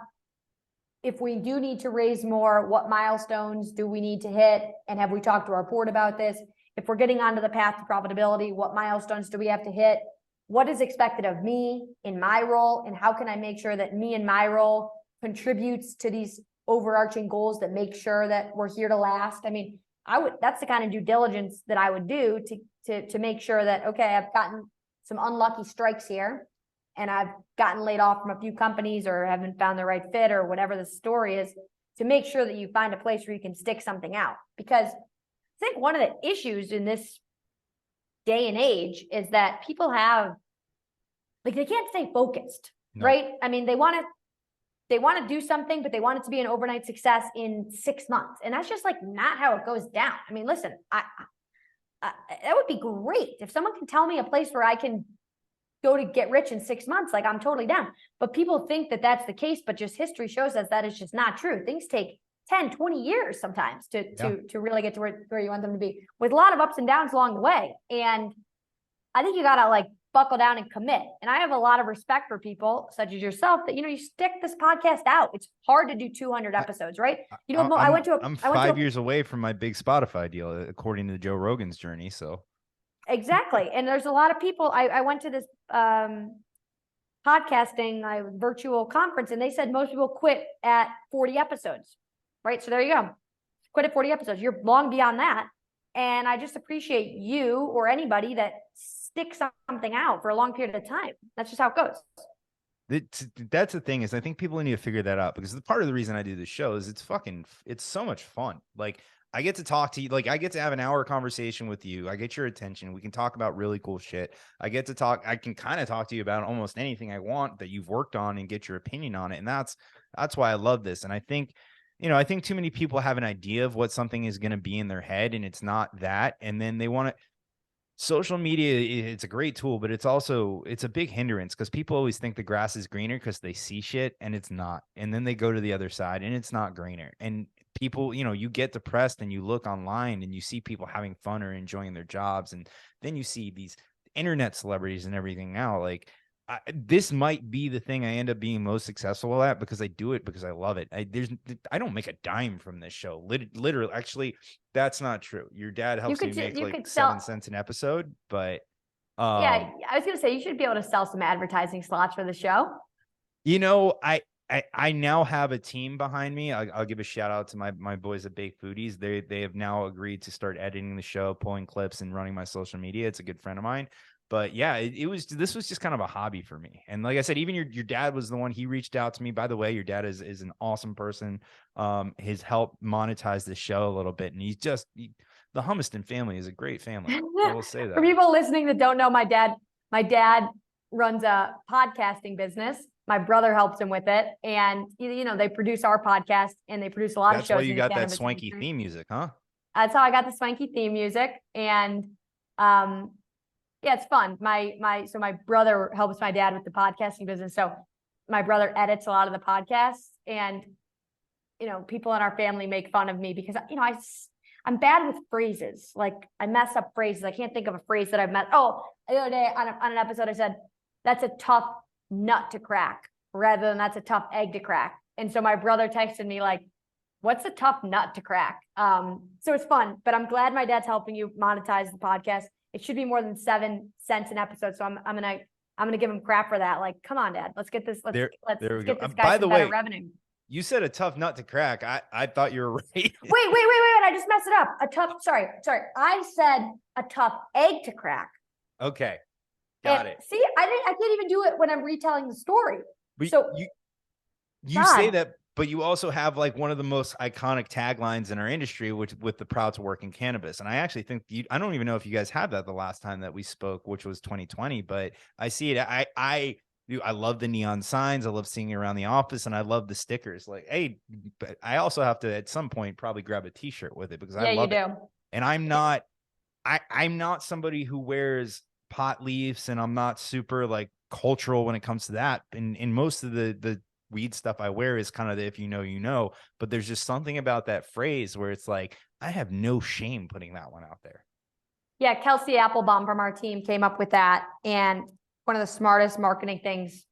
If we do need to raise more, what milestones do we need to hit? And have we talked to our board about this? If we're getting onto the path to profitability, what milestones do we have to hit? What is expected of me in my role? And how can I make sure that me in my role contributes to these overarching goals that make sure that we're here to last? I mean, that's the kind of due diligence that I would do to make sure that, okay, I've gotten some unlucky strikes here and I've gotten laid off from a few companies or haven't found the right fit or whatever the story is, to make sure that you find a place where you can stick something out. Because I think one of the issues in this day and age is that people have, like, they can't stay focused, right? I mean, they want to do something, but they want it to be an overnight success in 6 months. And that's just like not how it goes down. I mean, listen, that would be great. If someone can tell me a place where I can go to get rich in 6 months, like, I'm totally down. But people think that that's the case, but just history shows us that is just not true. Things take 10, 20 years sometimes to really get to where you want them to be, with a lot of ups and downs along the way. And I think you got to like buckle down and commit. And I have a lot of respect for people such as yourself that, you know, you stick this podcast out. It's hard to do 200 episodes, right? You know, I'm 5 years away from my big Spotify deal, according to Joe Rogan's journey. So exactly. And there's a lot of people, I went to this podcasting virtual conference, and they said most people quit at 40 episodes, right? So there you go. Quit at 40 episodes. You're long beyond that. And I just appreciate you or anybody that sticks something out for a long period of time. That's just how it goes. That's the thing, is I think people need to figure that out, because the part of the reason I do this show is it's so much fun. Like, I get to talk to you, like I get to have an hour conversation with you. I get your attention. We can talk about really cool shit. I can kind of talk to you about almost anything I want that you've worked on and get your opinion on it. And that's why I love this. And I think, you know, I think too many people have an idea of what something is going to be in their head, and it's not that. And then they want to, social media, it's a great tool, but it's a big hindrance, because people always think the grass is greener because they see shit and it's not. And then they go to the other side and it's not greener. And people, you know, you get depressed and you look online and you see people having fun or enjoying their jobs. And then you see these internet celebrities and everything now. Like, this might be the thing I end up being most successful at because I do it because I love it. I don't make a dime from this show. Literally, actually, that's not true. Your dad helps me make You like could 7 cents an episode, but yeah, I was gonna say you should be able to sell some advertising slots for the show. I now have a team behind me. I'll give a shout out to my boys at Baked Foodies. They have now agreed to start editing the show, pulling clips, and running my social media. It's a good friend of mine. But yeah, this was just kind of a hobby for me. And like I said, even your dad was the one. He reached out to me. By the way, your dad is an awesome person. His helped monetize the show a little bit, and the Humiston family is a great family. I will say that. For people listening that don't know, my dad runs a podcasting business. My brother helps him with it, and they produce our podcast and they produce a lot of shows. That's why you in the got that cannabis swanky industry. theme music, huh? That's how I got the swanky theme music, and yeah, it's fun. So my brother helps my dad with the podcasting business. So my brother edits a lot of the podcasts, and people in our family make fun of me because I'm bad with phrases. Like I mess up phrases. I can't think of a phrase that I've met. Oh, the other day on an episode, I said, that's a tough nut to crack rather than that's a tough egg to crack. And so my brother texted me like, what's a tough nut to crack? So it's fun, but I'm glad my dad's helping you monetize the podcast. It should be more than 7 cents an episode. So I'm gonna give him crap for that. Like, come on, Dad, let's get this. Let's get this guy some better revenue. You said a tough nut to crack. I thought you were right. Wait. I just messed it up. Sorry. I said a tough egg to crack. Okay. Got it. See, I can't even do it when I'm retelling the story. But so you say that, but you also have like one of the most iconic taglines in our industry, which with the proud to work in cannabis. And I actually think I don't even know if you guys had that the last time that we spoke, which was 2020, but I see it. I love the neon signs. I love seeing it around the office, and I love the stickers. Like, hey, but I also have to at some point probably grab a T-shirt with it because I love it. And I'm not somebody who wears pot leaves, and I'm not super like cultural when it comes to that. And most of the weed stuff I wear is kind of the if you know, but there's just something about that phrase where it's like I have no shame putting that one out there. Yeah, Kelsey Applebaum from our team came up with that, and one of the smartest marketing things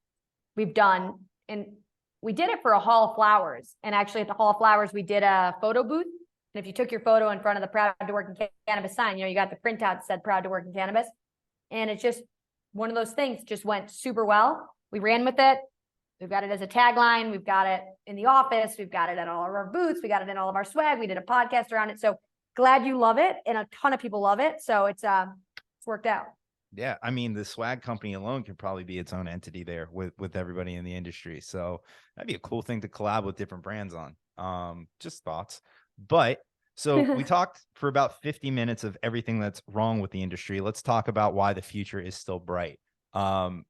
we've done. And we did it for a Hall of Flowers. And actually at the Hall of Flowers, we did a photo booth. And if you took your photo in front of the Proud to Work in Cannabis sign, you got the printout that said Proud to Work in Cannabis. And it's just one of those things, just went super well. We ran with it. We've got it as a tagline. We've got it in the office. We've got it at all of our booths. We got it in all of our swag. We did a podcast around it. So glad you love it. And a ton of people love it. So it's worked out. Yeah, I mean, the swag company alone could probably be its own entity there with everybody in the industry. So that'd be a cool thing to collab with different brands on. Just thoughts. But so we talked for about 50 minutes of everything that's wrong with the industry. Let's talk about why the future is still bright. I'm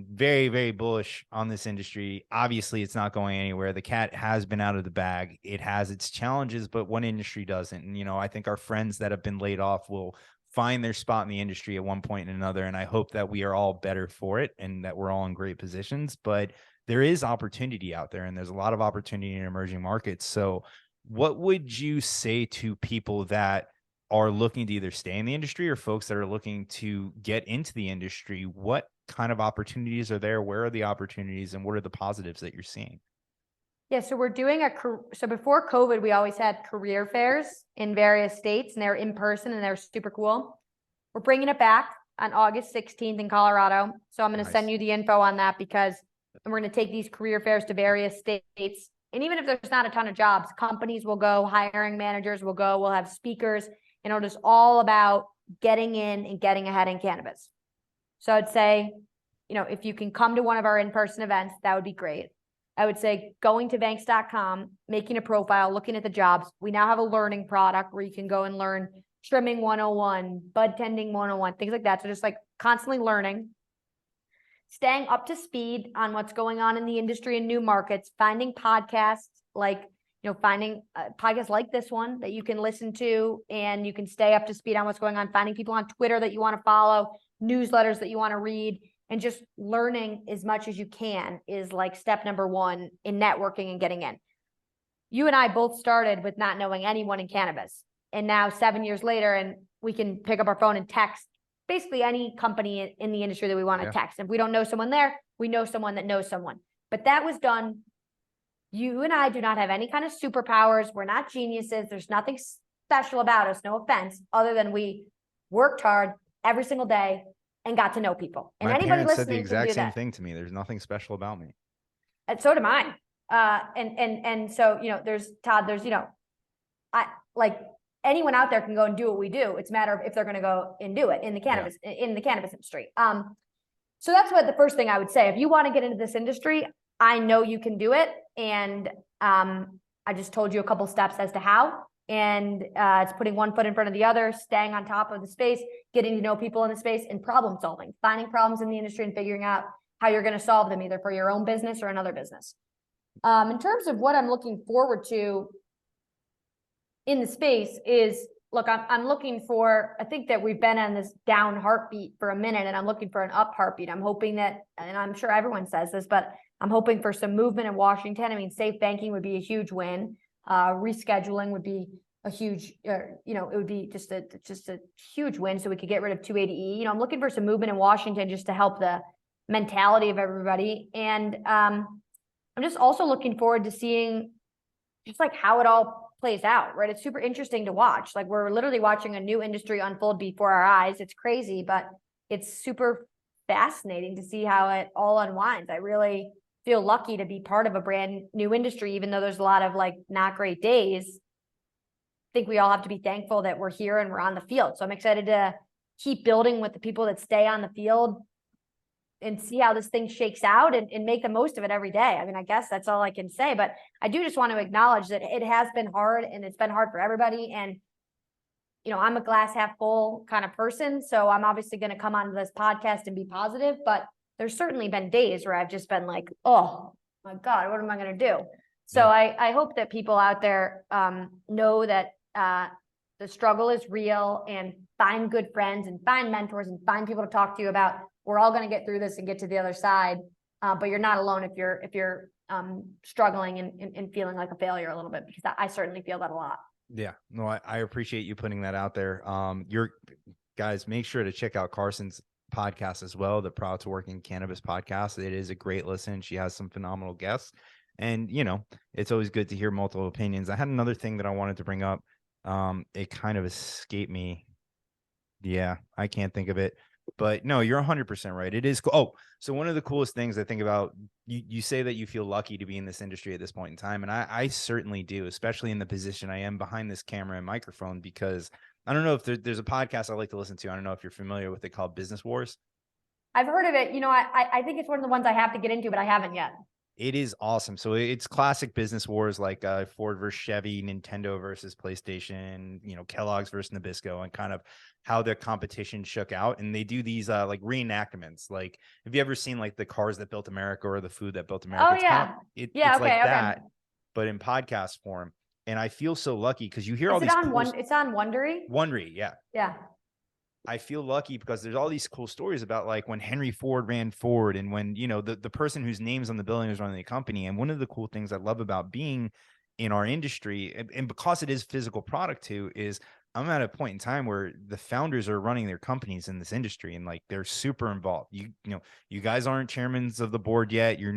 very, very bullish on this industry. Obviously, it's not going anywhere. The cat has been out of the bag. It has its challenges, but one industry doesn't. And, I think our friends that have been laid off will find their spot in the industry at one point or another. And I hope that we are all better for it and that we're all in great positions. But there is opportunity out there, and there's a lot of opportunity in emerging markets. So what would you say to people that are looking to either stay in the industry or folks that are looking to get into the industry? What kind of opportunities are there? Where are the opportunities, and what are the positives that you're seeing? Yeah, so we're doing so before COVID, we always had career fairs in various states, and they're in person and they're super cool. We're bringing it back on August 16th in Colorado. So I'm going to send you the info on that because we're going to take these career fairs to various states. And even if there's not a ton of jobs, companies will go, hiring managers will go, we'll have speakers, and it'll just all about getting in and getting ahead in cannabis. So I'd say, if you can come to one of our in-person events, that would be great. I would say going to Vangst.com, making a profile, looking at the jobs. We now have a learning product where you can go and learn trimming 101, bud tending 101, things like that. So just like constantly learning, staying up to speed on what's going on in the industry and new markets, finding podcasts finding podcasts like this one that you can listen to and you can stay up to speed on what's going on, finding people on Twitter that you want to follow, newsletters that you want to read, and just learning as much as you can is like step number one in networking and getting in. You and I both started with not knowing anyone in cannabis. And now 7 years later, and we can pick up our phone and text basically any company in the industry that we want to text. If we don't know someone there, we know someone that knows someone. But that was done. You and I do not have any kind of superpowers. We're not geniuses. There's nothing special about us, no offense, other than we worked hard every single day and got to know people. And My anybody parents said the listening can exact do same that. thing to me. There's nothing special about me. And so do mine. And so, you know, there's Todd, there's, you know, I like anyone out there can go and do what we do. It's a matter of if they're going to go and do it in the cannabis industry. So that's what the first thing I would say. If you want to get into this industry, I know you can do it. And I just told you a couple steps as to how. And it's putting one foot in front of the other, staying on top of the space, getting to know people in the space, and problem solving, finding problems in the industry and figuring out how you're going to solve them, either for your own business or another business. In terms of what I'm looking forward to in the space is, look, I'm looking for, I think that we've been on this down heartbeat for a minute, and I'm looking for an up heartbeat. I'm hoping that, and I'm sure everyone says this, but I'm hoping for some movement in Washington. I mean, safe banking would be a huge win. Rescheduling would be a huge, you know, it would be just a huge win. So we could get rid of 280E. You know, I'm looking for some movement in Washington just to help the mentality of everybody. And I'm just also looking forward to seeing just like how it all plays out, right? It's super interesting to watch. Like, we're literally watching a new industry unfold before our eyes. It's crazy, but it's super fascinating to see how it all unwinds. I really feel lucky to be part of a brand new industry, even though there's a lot of like not great days. I think we all have to be thankful that we're here and we're on the field. So I'm excited to keep building with the people that stay on the field and see how this thing shakes out and make the most of it every day. I mean, I guess that's all I can say, but I do just want to acknowledge that it has been hard, and it's been hard for everybody. And, you know, I'm a glass half full kind of person, so I'm obviously going to come onto this podcast and be positive, but there's certainly been days where I've just been like, oh my God, what am I going to do? So I hope that people out there know that the struggle is real, and find good friends and find mentors and find people to talk to you about. We're all going to get through this and get to the other side, but you're not alone if you're struggling and feeling like a failure a little bit, because I certainly feel that a lot. Yeah, no, I appreciate you putting that out there. Your guys, make sure to check out Karson's podcast as well, the Proud to Work in Cannabis podcast. It is a great listen. She has some phenomenal guests, and you know, it's always good to hear multiple opinions. I had another thing that I wanted to bring up. It kind of escaped me. Yeah, I can't think of it. But no, you're 100% right. It is cool. Oh, so one of the coolest things I think about, you say that you feel lucky to be in this industry at this point in time. And I certainly do, especially in the position I am behind this camera and microphone, because I don't know if there's a podcast I like to listen to. I don't know if you're familiar with it, called Business Wars. I've heard of it. You know, I think it's one of the ones I have to get into, but I haven't yet. It is awesome. So it's classic business wars, like Ford versus Chevy, Nintendo versus PlayStation, you know, Kellogg's versus Nabisco, and kind of how their competition shook out. And they do these like reenactments. Like, have you ever seen like the cars that built America or the food that built America? Oh, It's yeah. kind of, it's like that, but in podcast form. And I feel so lucky because you hear all these it's on Wondery. Wondery, yeah. Yeah. I feel lucky because there's all these cool stories about like when Henry Ford ran Ford, and when, you know, the person whose name's on the building is running the company. And one of the cool things I love about being in our industry, and because it is physical product too, is I'm at a point in time where the founders are running their companies in this industry, and like they're super involved. You know, you guys aren't chairmen of the board yet. You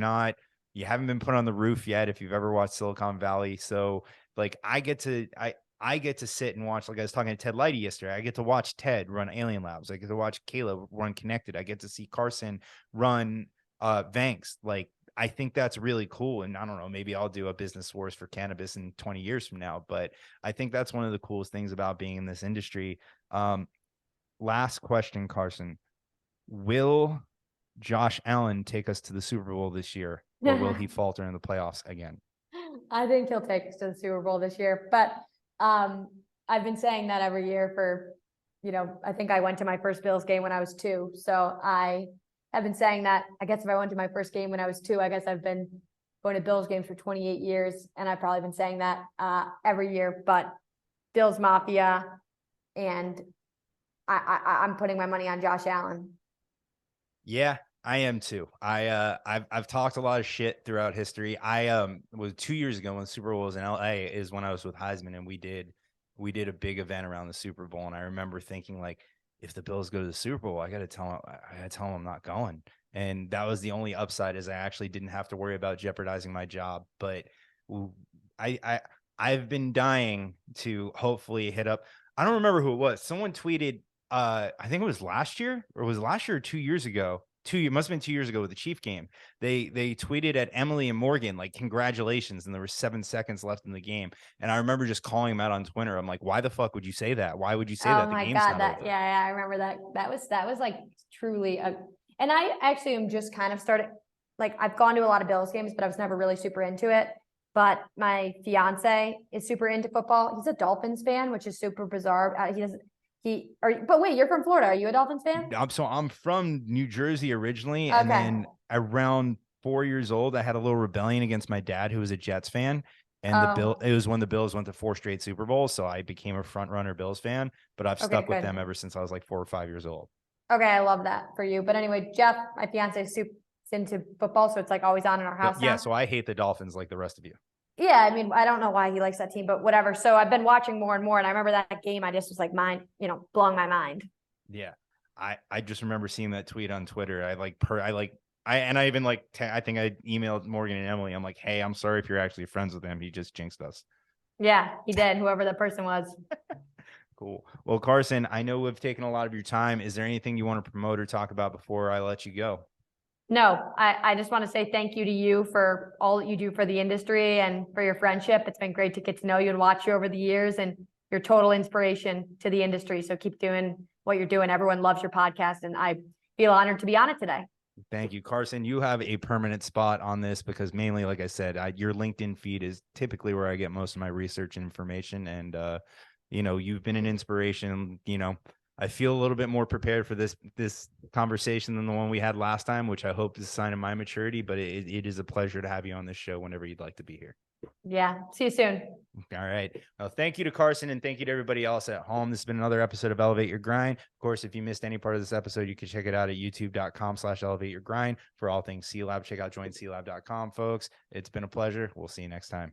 haven't been put on the roof yet if you've ever watched Silicon Valley. So like I get to sit and watch, like I was talking to Ted Lighty yesterday. I get to watch Ted run Alien Labs. I get to watch Caleb run Connected. I get to see Karson run Vangst. Like, I think that's really cool. And I don't know, maybe I'll do a business wars for cannabis in 20 years from now. But I think that's one of the coolest things about being in this industry. Last question, Karson. Will Josh Allen take us to the Super Bowl this year, or will he falter in the playoffs again? I think he'll take us to the Super Bowl this year, but I've been saying that every year for, you know, I think I went to my first Bills game when I was 2. So I have been saying that. I guess if I went to my first game when I was 2, I guess I've been going to Bills games for 28 years. And I've probably been saying that every year, but Bills Mafia, and I'm putting my money on Josh Allen. Yeah, I am too. I've talked a lot of shit throughout history. I was 2 years ago when the Super Bowl was in LA, is when I was with Heisman, and we did a big event around the Super Bowl. And I remember thinking like, if the Bills go to the Super Bowl, I got to tell them I'm not going. And that was the only upside, is I actually didn't have to worry about jeopardizing my job. But I, I, I've been dying to hopefully hit up. I don't remember who it was. Someone tweeted, I think it was last year, or was it last year or 2 years ago? It must have been 2 years ago with the Chief game. They tweeted at Emily and Morgan, like, congratulations, and there were 7 seconds left in the game. And I remember just calling him out on Twitter. I'm like, why the fuck would you say that? Why would you say Oh that? The my game's God, not that over. yeah, I remember that. That was like truly a, and I actually am just kind of started, like, I've gone to a lot of Bills games, but I was never really super into it. But my fiance is super into football. He's a Dolphins fan, which is super bizarre. He doesn't but wait, you're from Florida. Are you a Dolphins fan? I'm from New Jersey originally, and Okay. then around 4 years old, I had a little rebellion against my dad, who was a Jets fan. And Oh, it was when the Bills went to 4 straight Super Bowls, so I became a front runner Bills fan. But I've okay, stuck with good. them ever since I was like 4 or 5 years old. Okay, I love that for you. But anyway, Jeff, my fiance, is super into football, so it's like always on in our So, house yeah, now. so I hate the Dolphins like the rest of you. Yeah, I mean, I don't know why he likes that team, but whatever. So I've been watching more and more, and I remember that game. I just was like, mind, blowing my mind. Yeah, I just remember seeing that tweet on Twitter. I even like I think I emailed Morgan and Emily. I'm like, hey, I'm sorry if you're actually friends with him. He just jinxed us. Yeah, he did. Whoever the person was. Cool. Well, Karson, I know we've taken a lot of your time. Is there anything you want to promote or talk about before I let you go? No, I just want to say thank you to you for all that you do for the industry and for your friendship. It's been great to get to know you and watch you over the years, and you're total inspiration to the industry. So keep doing what you're doing. Everyone loves your podcast, and I feel honored to be on it today. Thank you, Karson. You have a permanent spot on this because mainly, like I said, your LinkedIn feed is typically where I get most of my research and information. And, you've been an inspiration. I feel a little bit more prepared for this conversation than the one we had last time, which I hope is a sign of my maturity. But it is a pleasure to have you on this show whenever you'd like to be here. Yeah. See you soon. All right. Well, thank you to Karson, and thank you to everybody else at home. This has been another episode of Elevate Your Grind. Of course, if you missed any part of this episode, you can check it out at youtube.com/elevate your grind for all things C-Lab. Check out joinclab.com, folks. It's been a pleasure. We'll see you next time.